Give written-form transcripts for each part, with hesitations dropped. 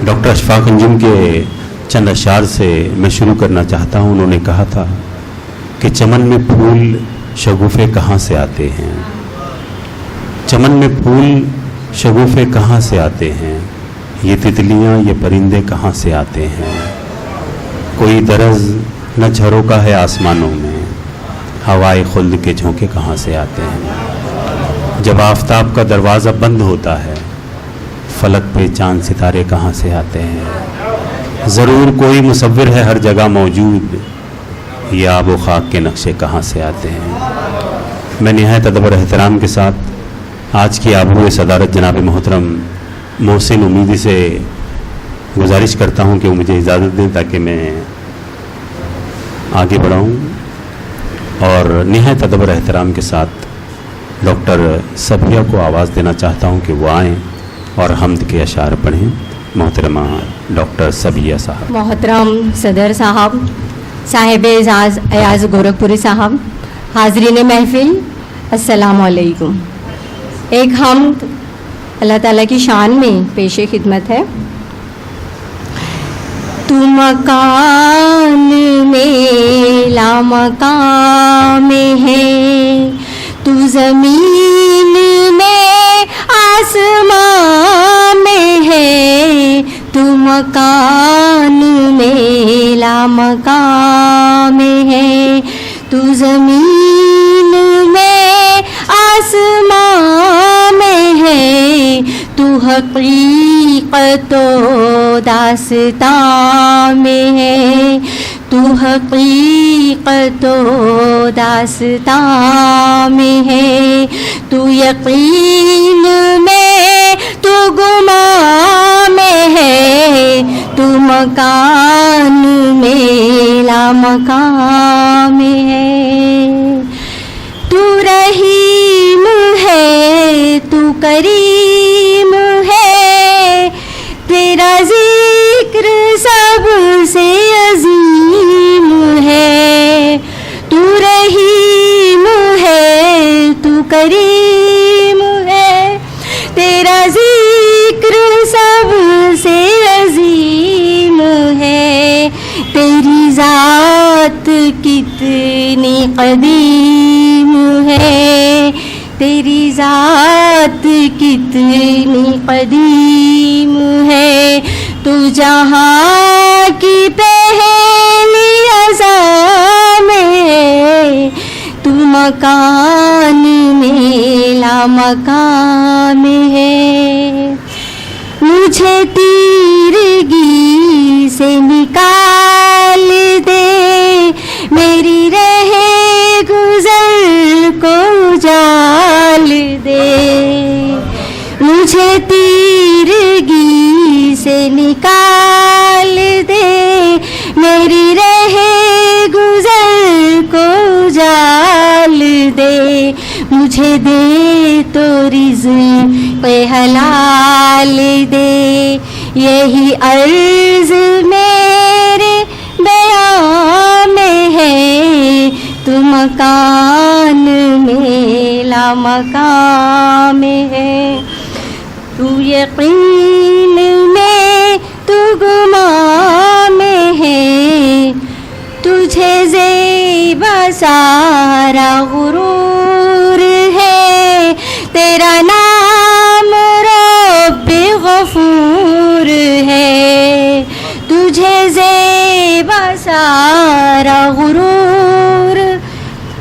Doctor Ashfaq Anjum के चंद अशार से मैं शुरू करना चाहता हूँ। उन्होंने कहा था कि चमन में फूल शगुफ़े कहाँ से आते हैं, चमन में फूल शगुफ़े कहाँ से आते हैं, ये तितलियाँ ये परिंदे कहाँ से आते हैं, कोई दरज न झरोका है आसमानों में, हवाए खुल्द के झोंके कहाँ से आते हैं। जब आफताब का दरवाज़ा बंद होता है, फलक पे चांद सितारे कहाँ से आते हैं। ज़रूर कोई मुसव्विर है हर जगह मौजूद, ये आब व खाक के नक्शे कहाँ से आते हैं। मैं निहायत अदब और एहतराम के साथ आज की आबरू सदारत जनाब मोहतरम मोहसिन उम्मीदी से गुजारिश करता हूँ कि वो मुझे इजाज़त दें ताकि मैं आगे बढ़ाऊँ, और निहायत अदब और एहतराम के साथ डॉक्टर सबिया को आवाज़ देना चाहता हूँ कि वो आएँ और हम्द के अशार पढ़ें। मोहतरमा डॉक्टर सबिया साहब। मोहतरम सदर साहब, साहिब अयाज गोरखपुरी साहब, हाजरीन महफिल, अस्सलामु अलैकुम। एक हम्द अल्लाह ताला की शान में पेश खिदमत है। तू मकान में लामकाम है, तू ज़मीन में आसमां में है, तू मकान में लामकाम है, तू ज़मीन में आसमां में है, तू हकीकतो दास्तां में है, तू हकीकतो दास्तां में है, तू यकीन में तू गुमां में है, तू मकान में लामकाम में है, तू रहीम है, तू करीम है, तेरा जिक्र सबसे अजीम है, तू रहीम है, तू करीम है, तेरा जिक्र सबसे अजीम है, तेरी ज़ात कितनी कदीम है, तेरी ज़ात कितनी कदीम है, तू जहाँ की पहली अज़ा में, तू मकान में लामकाम है। मुझे तीरगी से निकाल दे, मेरी रहे गुज़र को उजाल दे, मुझे तीरगी से निकाल दे, मेरी रहे गुज़र को उजाल दे, मुझे दे तो रिज़्क़ हलाल दे, यही अर्ज़ मेरे बयां में है, तू मकान में लामकाम में है, तू यकीन में तू गुमां में है, तुझे ज़ेबा सारा गुरूर है, तेरा नाम रब्बे गफूर है, तुझे ज़ेबा सारा गुरूर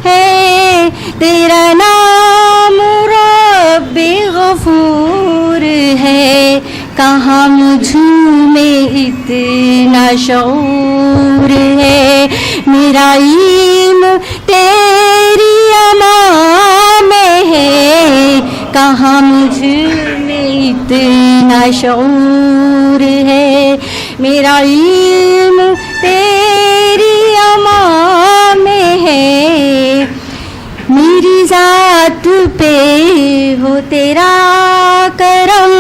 है, तेरा नाम रब्बे गफूर है, कहाँ मुझ में इतना शऊर है, मेरा इल्म तेरी अमा में है, कहाँ मुझ में इतना शऊर है, मेरा इल्म तेरी अमा में है, मेरी ज़ात पे हो तेरा करम,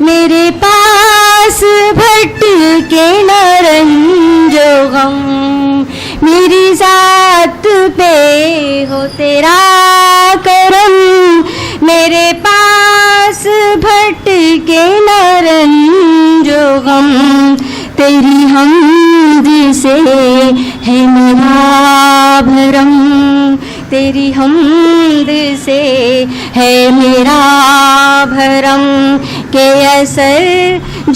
मेरे पास भटके न रंजो गम, मेरी ज़ात पे हो तेरा करम, मेरे पास भटके न रंजो गम, मेरा भरम तेरी हमद से है मेरा भरम के असर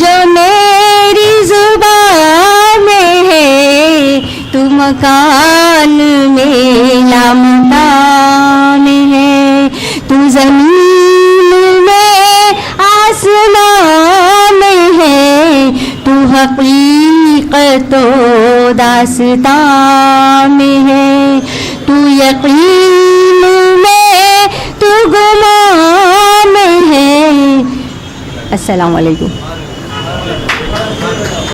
जो मेरी जुबान में है तू मकान में लामकान है तू ज़मीन में आसमान में है तू हकीकत व दास्तां में है तू यकीन में तू गुमान में है. अस्सलाम वालेकुम.